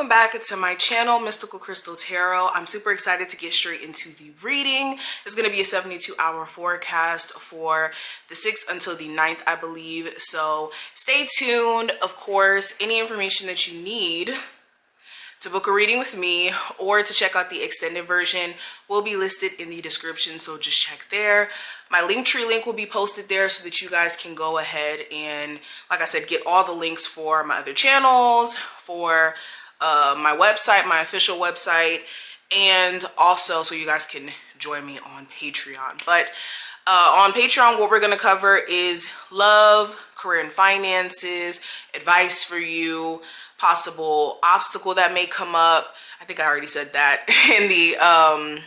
welcome back to my channel, Mystical Crystal Tarot. I'm super excited to get straight into the reading. It's going to be a 72-hour forecast for the 6th until the 9th, I believe. So stay tuned. Of course, any information that you need to book a reading with me or to check out the extended version will be listed in the description, so just check there. My Linktree link will be posted there so that you guys can go ahead and, like I said, get all the links for my other channels, for my website, my official website, and also so you guys can join me on Patreon. But on Patreon, what we're going to cover is love, career and finances, advice for you, possible obstacle that may come up. I think I already said that in the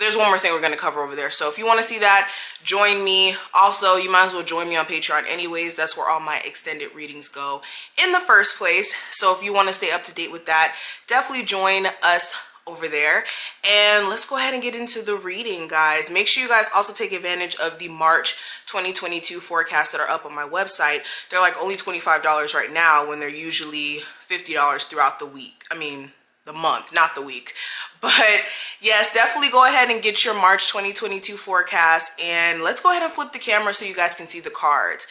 there's one more thing we're going to cover over there. So if you want to see that, join me. Also, you might as well join me on Patreon anyways. That's where all my extended readings go in the first place. So if you want to stay up to date with that, definitely join us over there. And let's go ahead and get into the reading, guys. Make sure you guys also take advantage of the March 2022 forecasts that are up on my website. They're like only $25 right now when they're usually $50 throughout the week. I mean, the month, not the week. But yes, definitely go ahead and get your March 2022 forecast, and let's go ahead and flip the camera so you guys can see the cards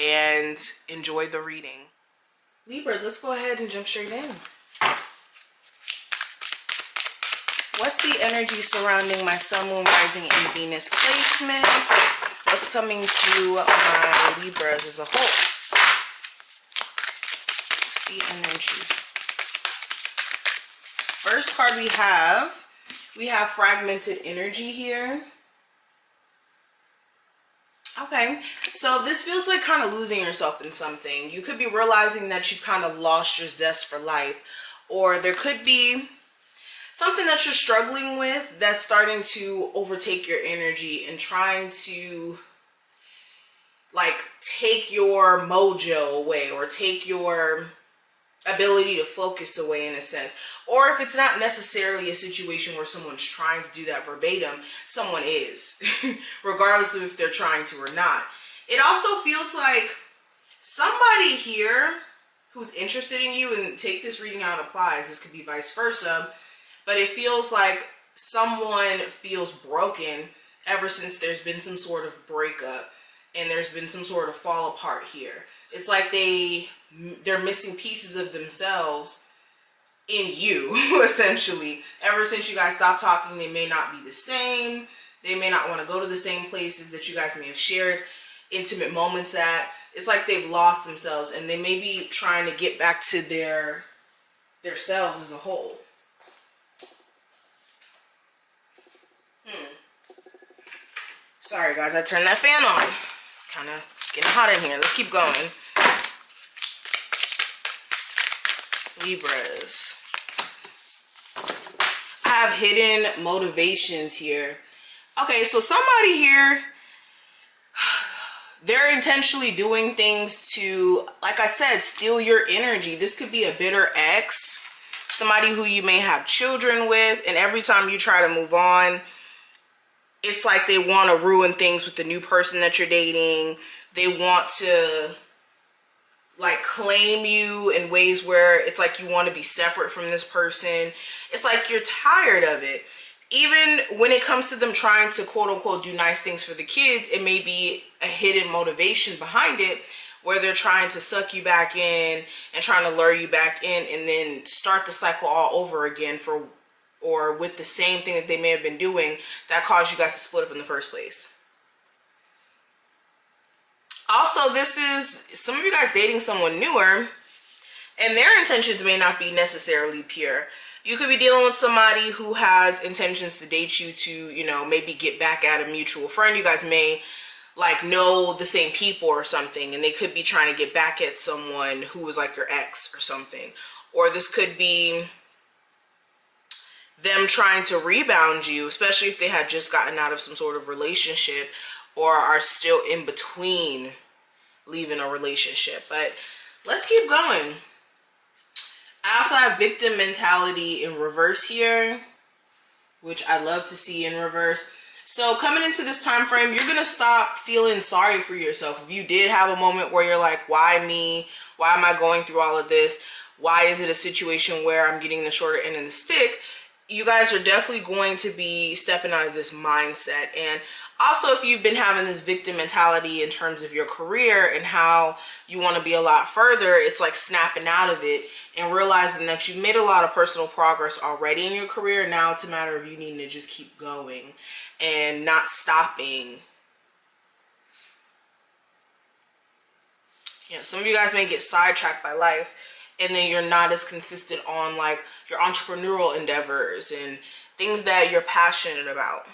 and enjoy the reading. Libras, let's go ahead and jump straight in. What's the energy surrounding my Sun, Moon, Rising, and Venus placement? What's coming to my Libras as a whole? What's the energy? First card we have fragmented energy here. Okay, so this feels like kind of losing yourself in something. You could be realizing that you've kind of lost your zest for life, or there could be something that you're struggling with that's starting to overtake your energy and trying to like take your mojo away or take your ability to focus away in a sense. Or if it's not necessarily a situation where someone's trying to do that verbatim, someone is, regardless of if they're trying to or not. It also feels like somebody here who's interested in you, and take this reading out applies, this could be vice versa, but it feels like someone feels broken ever since there's been some sort of breakup and there's been some sort of fall apart here. It's like they're missing pieces of themselves in you, essentially. Ever since you guys stopped talking, they may not be the same. They may not want to go to the same places that you guys may have shared intimate moments at. It's like they've lost themselves, and they may be trying to get back to their selves as a whole. Sorry guys, I turned that fan on. It's kind of getting hot in here. Let's keep going. Libras. I have hidden motivations here. Okay, so somebody here, they're intentionally doing things to, like I said, steal your energy. This could be a bitter ex, somebody who you may have children with, and every time you try to move on, it's like they want to ruin things with the new person that you're dating. They want to like claim you in ways where it's like you want to be separate from this person. It's like you're tired of it. Even when it comes to them trying to quote unquote do nice things for the kids, it may be a hidden motivation behind it where they're trying to suck you back in and trying to lure you back in and then start the cycle all over again or with the same thing that they may have been doing that caused you guys to split up in the first place. Also, this is some of you guys dating someone newer, and their intentions may not be necessarily pure. You could be dealing with somebody who has intentions to date you to, you know, maybe get back at a mutual friend. You guys may like know the same people or something, and they could be trying to get back at someone who was like your ex or something. Or this could be them trying to rebound you, especially if they had just gotten out of some sort of relationship or are still in between leaving a relationship. But let's keep going. I also have victim mentality in reverse here, which I love to see in reverse. So coming into this time frame, you're gonna stop feeling sorry for yourself. If you did have a moment where you're like, why me? Why am I going through all of this? why is it a situation where I'm getting the shorter end of the stick, you guys are definitely going to be stepping out of this mindset. And also, if you've been having this victim mentality in terms of your career and how you want to be a lot further, it's like snapping out of it and realizing that you've made a lot of personal progress already in your career. Now it's a matter of you needing to just keep going and not stopping. Yeah, some of you guys may get sidetracked by life, and then you're not as consistent on like your entrepreneurial endeavors and things that you're passionate about.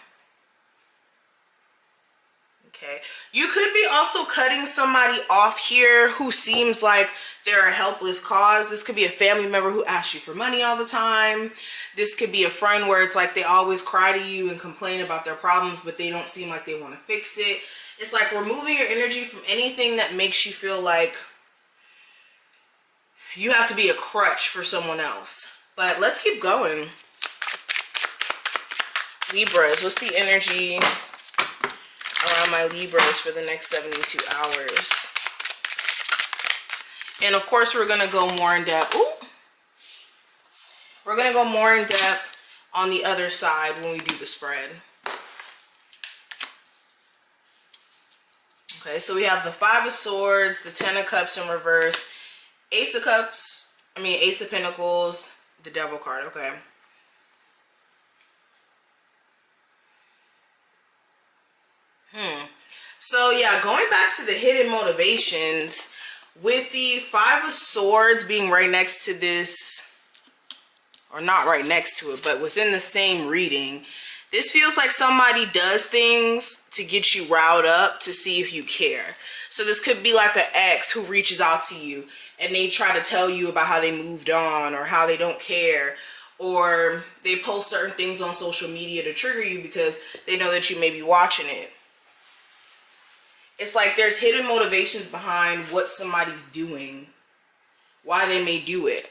Okay, you could be also cutting somebody off here who seems like they're a helpless cause. This could be a family member who asks you for money all the time. This could be a friend where it's like they always cry to you and complain about their problems, but they don't seem like they want to fix it. It's like removing your energy from anything that makes you feel like you have to be a crutch for someone else. But let's keep going. Libras, what's the energy around my Libras for the next 72 hours? And of course, we're going to go more in depth. Ooh. We're going to go more in depth on the other side when we do the spread. Okay, so we have the Five of Swords, the Ten of Cups in reverse, Ace of Pentacles, the Devil card. Okay. So yeah, going back to the hidden motivations, with the Five of Swords being right next to this, or not right next to it, but within the same reading, this feels like somebody does things to get you riled up to see if you care. So this could be like an ex who reaches out to you and they try to tell you about how they moved on or how they don't care, or they post certain things on social media to trigger you because they know that you may be watching it. It's like there's hidden motivations behind what somebody's doing, why they may do it.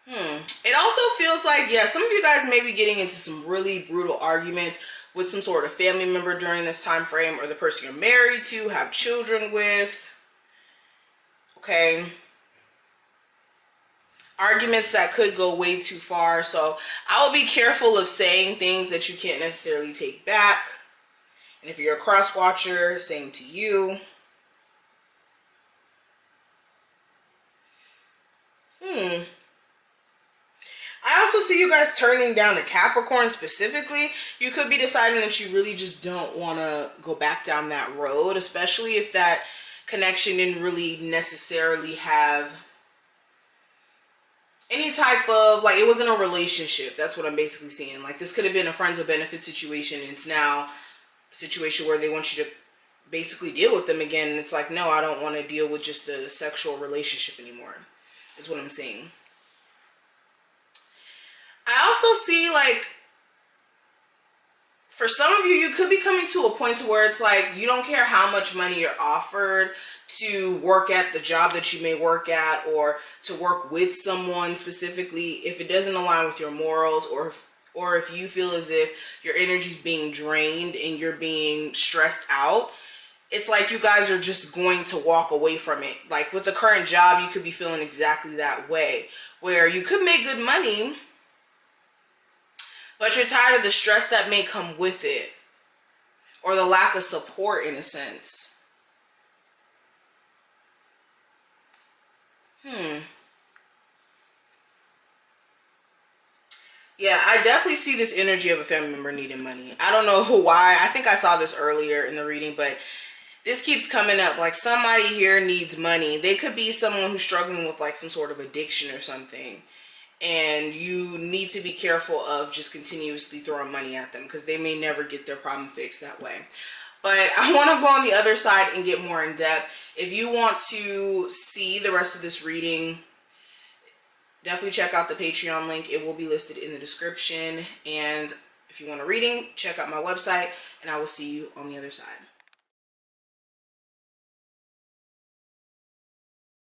It also feels like, yeah, some of you guys may be getting into some really brutal arguments with some sort of family member during this time frame, or the person you're married to, have children with. Okay. Arguments that could go way too far. So I will be careful of saying things that you can't necessarily take back. And if you're a cross watcher, same to you. I also see you guys turning down the Capricorn specifically. You could be deciding that you really just don't want to go back down that road, especially if that connection didn't really necessarily have any type of, like, it wasn't a relationship. That's what I'm basically seeing. Like, this could have been a friends with benefit situation, and it's now a situation where they want you to basically deal with them again. And it's like, no, I don't want to deal with just a sexual relationship anymore, is what I'm seeing. I also see, like, for some of you, you could be coming to a point to where it's like you don't care how much money you're offered to work at the job that you may work at, or to work with someone specifically, if it doesn't align with your morals, or if you feel as if your energy's being drained and you're being stressed out. It's like you guys are just going to walk away from it. Like with the current job, you could be feeling exactly that way, where you could make good money, but you're tired of the stress that may come with it, or the lack of support in a sense. Yeah, I definitely see this energy of a family member needing money. I don't know why. I think I saw this earlier in the reading, but this keeps coming up. Like somebody here needs money. They could be someone who's struggling with like some sort of addiction or something. And you need to be careful of just continuously throwing money at them, because they may never get their problem fixed that way. But I want to go on the other side and get more in depth. If you want to see the rest of this reading, definitely check out the Patreon link. It will be listed in the description. And if you want a reading, check out my website, and I will see you on the other side.